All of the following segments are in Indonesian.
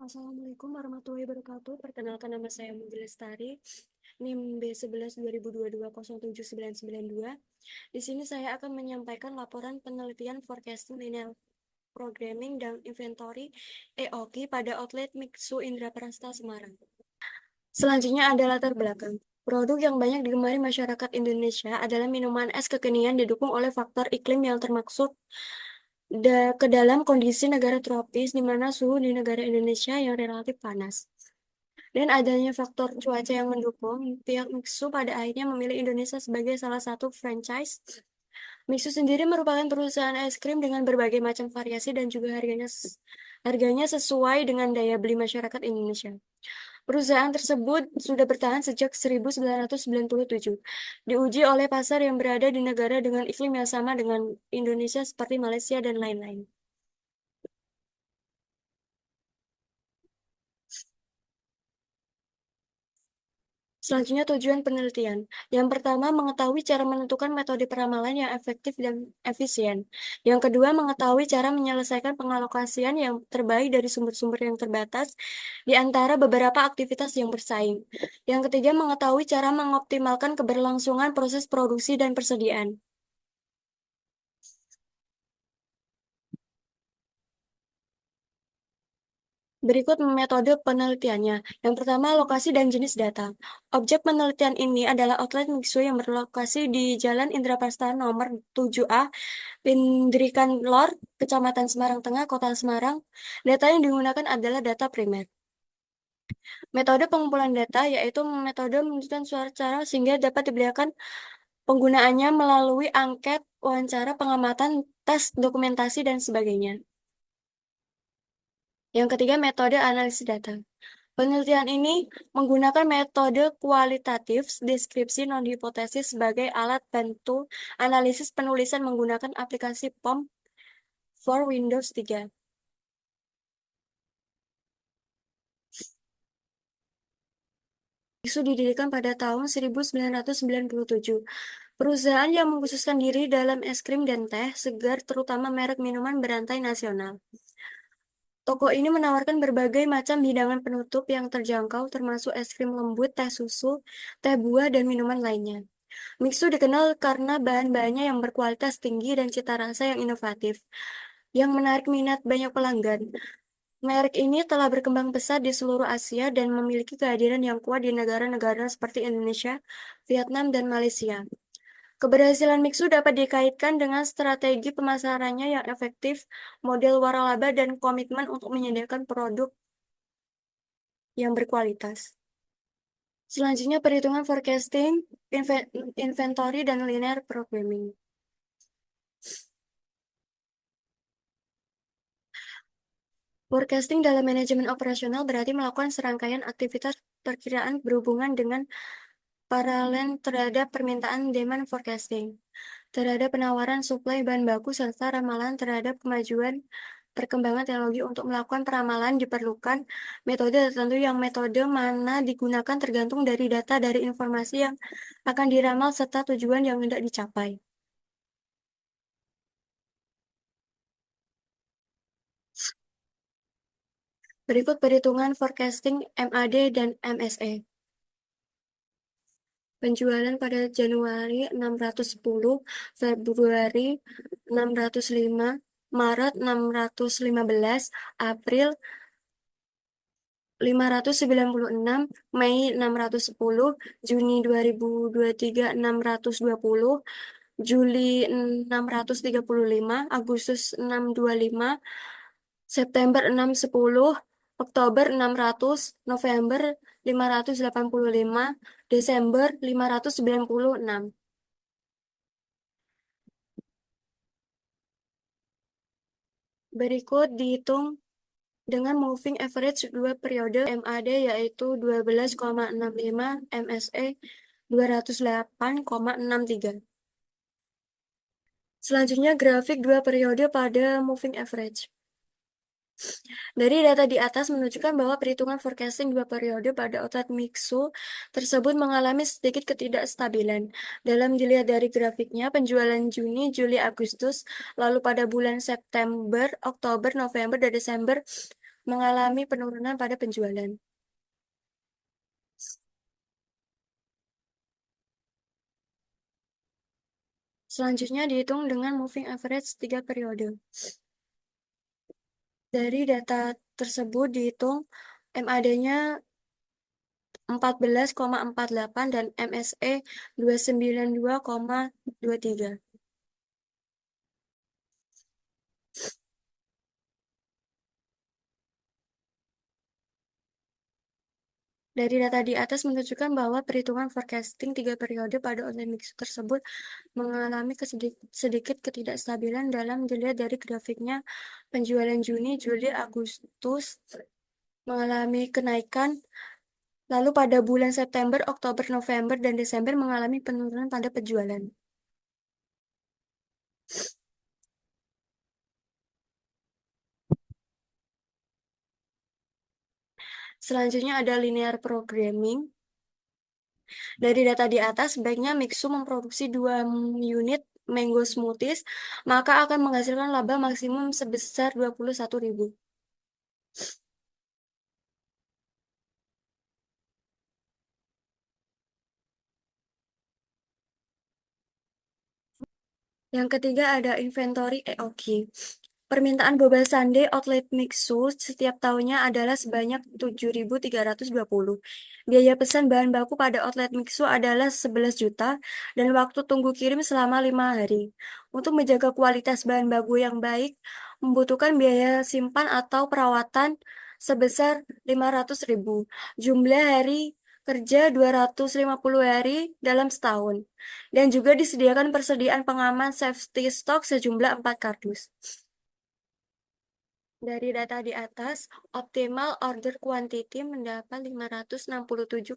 Assalamualaikum warahmatullahi wabarakatuh. Perkenalkan nama saya Mugi Lestari, NIM B11 2022-079992. Di sini saya akan menyampaikan laporan penelitian forecasting linear programming dan inventory EOQ pada outlet Mixu Indraprasta Semarang. Selanjutnya ada latar belakang. Produk yang banyak digemari masyarakat Indonesia adalah minuman es kekinian didukung oleh faktor iklim yang termaksud ke dalam kondisi negara tropis di mana suhu di negara Indonesia yang relatif panas. Dan adanya faktor cuaca yang mendukung, pihak Mixu pada akhirnya memilih Indonesia sebagai salah satu franchise. Mixu sendiri merupakan perusahaan es krim dengan berbagai macam variasi dan juga harganya sesuai dengan daya beli masyarakat Indonesia. Perusahaan tersebut sudah bertahan sejak 1997, diuji oleh pasar yang berada di negara dengan iklim yang sama dengan Indonesia seperti Malaysia dan lain-lain. Selanjutnya tujuan penelitian. Yang pertama, mengetahui cara menentukan metode peramalan yang efektif dan efisien. Yang kedua, mengetahui cara menyelesaikan pengalokasian yang terbaik dari sumber-sumber yang terbatas di antara beberapa aktivitas yang bersaing. Yang ketiga, mengetahui cara mengoptimalkan keberlangsungan proses produksi dan persediaan. Berikut metode penelitiannya. Yang pertama, lokasi dan jenis data. Objek penelitian ini adalah outlet Mixu yang berlokasi di Jalan Indraprasta nomor 7A, Pindrikan Lor, Kecamatan Semarang Tengah, Kota Semarang. Data yang digunakan adalah data primer. Metode pengumpulan data yaitu metode menunjukkan secara sehingga dapat diberikan penggunaannya melalui angket, wawancara, pengamatan, tes, dokumentasi, dan sebagainya. Yang ketiga, metode analisis data. Penelitian ini menggunakan metode kualitatif deskripsi non-hipotesis sebagai alat bantu analisis penulisan menggunakan aplikasi POM for Windows 3. Isu didirikan pada tahun 1997. Perusahaan yang mengkhususkan diri dalam es krim dan teh segar, terutama merek minuman berantai nasional. Toko ini menawarkan berbagai macam hidangan penutup yang terjangkau, termasuk es krim lembut, teh susu, teh buah, dan minuman lainnya. Mixu dikenal karena bahan-bahannya yang berkualitas tinggi dan cita rasa yang inovatif, yang menarik minat banyak pelanggan. Merek ini telah berkembang pesat di seluruh Asia dan memiliki kehadiran yang kuat di negara-negara seperti Indonesia, Vietnam, dan Malaysia. Keberhasilan Mixu dapat dikaitkan dengan strategi pemasarannya yang efektif, model waralaba, dan komitmen untuk menyediakan produk yang berkualitas. Selanjutnya, perhitungan forecasting, inventory, dan linear programming. Forecasting dalam manajemen operasional berarti melakukan serangkaian aktivitas perkiraan berhubungan dengan paralel terhadap permintaan demand forecasting, terhadap penawaran suplai bahan baku, serta ramalan terhadap kemajuan perkembangan teknologi. Untuk melakukan peramalan diperlukan metode tertentu yang metode mana digunakan tergantung dari data dari informasi yang akan diramal serta tujuan yang hendak dicapai. Berikut perhitungan forecasting MAD dan MSE. Penjualan pada Januari 610, Februari 605, Maret 615, April 596, Mei 610, Juni 2023 620, Juli 635, Agustus 625, September 610, Oktober 600, November 585, Desember 596. Berikut dihitung dengan moving average dua periode MAD yaitu 12,65, MSE 208,63. Selanjutnya grafik dua periode pada moving average. Dari data di atas menunjukkan bahwa perhitungan forecasting dua periode pada outlet Mixu tersebut mengalami sedikit ketidakstabilan. Dalam dilihat dari grafiknya, penjualan Juni, Juli, Agustus, lalu pada bulan September, Oktober, November, dan Desember mengalami penurunan pada penjualan. Selanjutnya dihitung dengan moving average 3 periode. Dari data tersebut dihitung MAD-nya 14,48 dan MSE 292,23. Dari data di atas menunjukkan bahwa perhitungan forecasting 3 periode pada online mixer tersebut mengalami sedikit ketidakstabilan dalam dilihat dari grafiknya. Penjualan Juni, Juli, Agustus mengalami kenaikan, lalu pada bulan September, Oktober, November, dan Desember mengalami penurunan pada penjualan. Selanjutnya ada linear programming. Dari data di atas, sebaiknya Mixu memproduksi 2 unit mango smoothies, maka akan menghasilkan laba maksimum sebesar 21.000. Yang ketiga ada inventory EOQ. Permintaan boba sundae outlet Mixu setiap tahunnya adalah sebanyak 7.320. Biaya pesan bahan baku pada outlet Mixu adalah 11 juta dan waktu tunggu kirim selama 5 hari. Untuk menjaga kualitas bahan baku yang baik, membutuhkan biaya simpan atau perawatan sebesar 500.000. Jumlah hari kerja 250 hari dalam setahun. Dan juga disediakan persediaan pengaman safety stock sejumlah 4 kardus. Dari data di atas, optimal order quantity mendapat 567,52.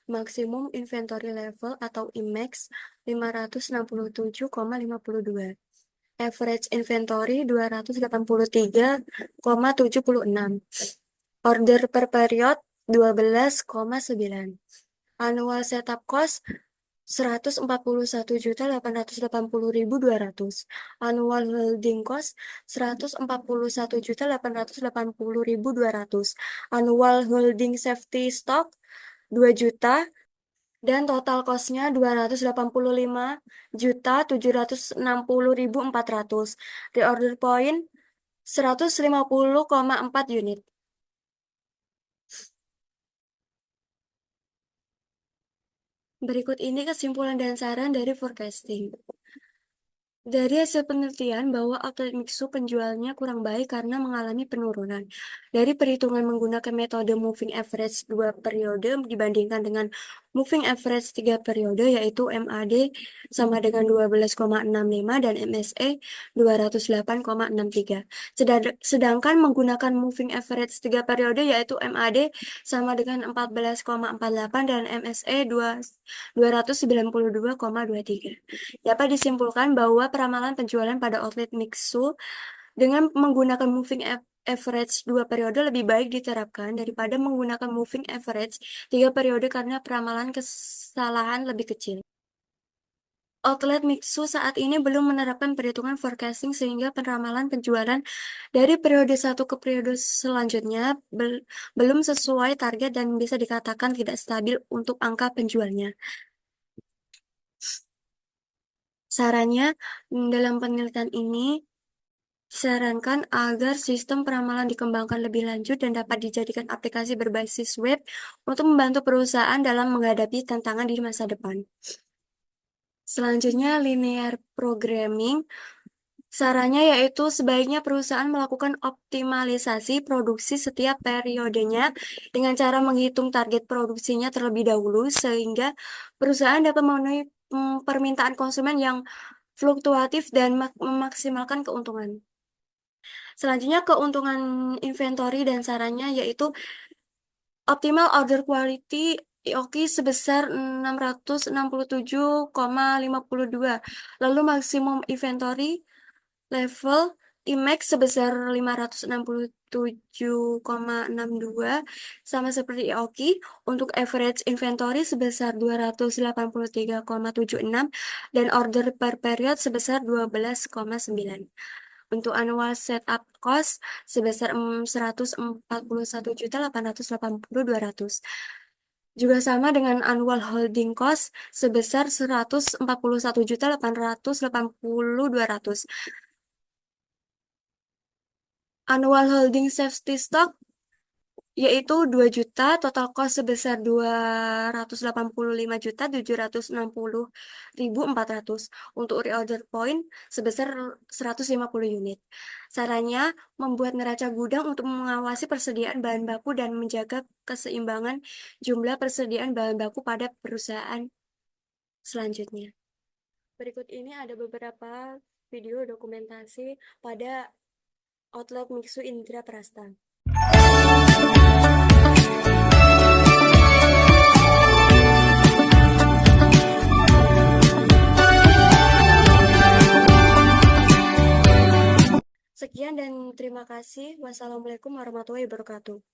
Maksimum inventory level atau IMAX 567,52. Average inventory 283,76. Order per period 12,9. Annual setup cost 141.880.200. Annual holding cost 141.880.200. Annual holding safety stock 2 juta dan total cost-nya 285.760.400. Reorder point 150,4 unit. Berikut ini kesimpulan dan saran dari forecasting. Dari hasil penelitian bahwa outlet Mixu penjualnya kurang baik karena mengalami penurunan. Dari perhitungan menggunakan metode moving average 2 periode dibandingkan dengan moving average 3 periode yaitu MAD sama dengan 12,65 dan MSE 208,63. Sedangkan menggunakan moving average 3 periode yaitu MAD sama dengan 14,48 dan MSE 292,23. Dapat disimpulkan bahwa peramalan penjualan pada outlet Mixu dengan menggunakan moving average 2 periode lebih baik diterapkan daripada menggunakan moving average 3 periode karena peramalan kesalahan lebih kecil. Outlet Mixu saat ini belum menerapkan perhitungan forecasting sehingga peramalan penjualan dari periode satu ke periode selanjutnya belum sesuai target dan bisa dikatakan tidak stabil untuk angka penjualnya. Sarannya, dalam penelitian ini disarankan agar sistem peramalan dikembangkan lebih lanjut dan dapat dijadikan aplikasi berbasis web untuk membantu perusahaan dalam menghadapi tantangan di masa depan. Selanjutnya, linear programming. Sarannya yaitu sebaiknya perusahaan melakukan optimalisasi produksi setiap periodenya dengan cara menghitung target produksinya terlebih dahulu sehingga perusahaan dapat memenuhi permintaan konsumen yang fluktuatif dan memaksimalkan keuntungan. Selanjutnya keuntungan inventory dan sarannya yaitu optimal order quality IOQ sebesar 667,52. Lalu maksimum inventory level IMAX sebesar 567,62 sama seperti IOQ. Untuk average inventory sebesar 283,76 dan order per period sebesar 12,9. Untuk annual setup cost sebesar 141.882.200. Juga sama dengan annual holding cost sebesar 141.881.200. Annual holding safety stock yaitu 2 juta, total cost sebesar 285.760.400 untuk reorder point sebesar 150 unit. Sarannya, membuat neraca gudang untuk mengawasi persediaan bahan baku dan menjaga keseimbangan jumlah persediaan bahan baku pada perusahaan selanjutnya. Berikut ini ada beberapa video dokumentasi pada outlet Mixu Indra Prasta. Sekian dan terima kasih. Wassalamualaikum warahmatullahi wabarakatuh.